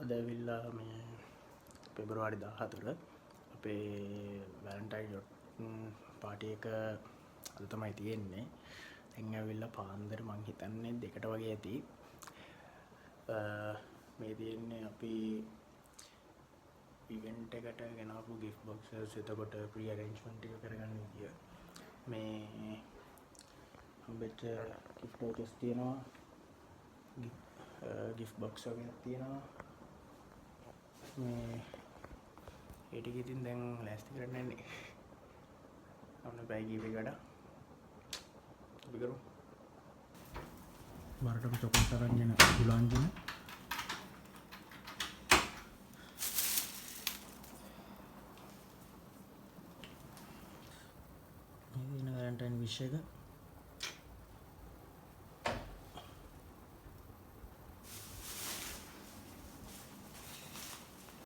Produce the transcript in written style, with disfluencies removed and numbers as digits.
අද ඇවිල්ලා මේ පෙබරවාරි 14 අපේ වැලන්ටයින් පාටි එක අද තමයි තියෙන්නේ. දැන් ඇවිල්ලා පාන්දර මං හිතන්නේ 2ට වගේ ඇති. මේ තියෙන්නේ අපි ඉවෙන්ට් එකට ගෙනාවු gift boxes. එතකොට pre arrangement එක කරගන්න විදිය. මේ හම්බෙච්ච gift vouchers තියෙනවා. gift box එකක් තියෙනවා. මේ ඒ ටික ඉතින් දැන් ලෑස්ති කරන්න යන්නේ. අපේ බයි කීපයකට අපි කරමු. බරට චොකලට් අරන් යන ගුලාංජන. මේ දින වැලන්ටයින් විශ් එක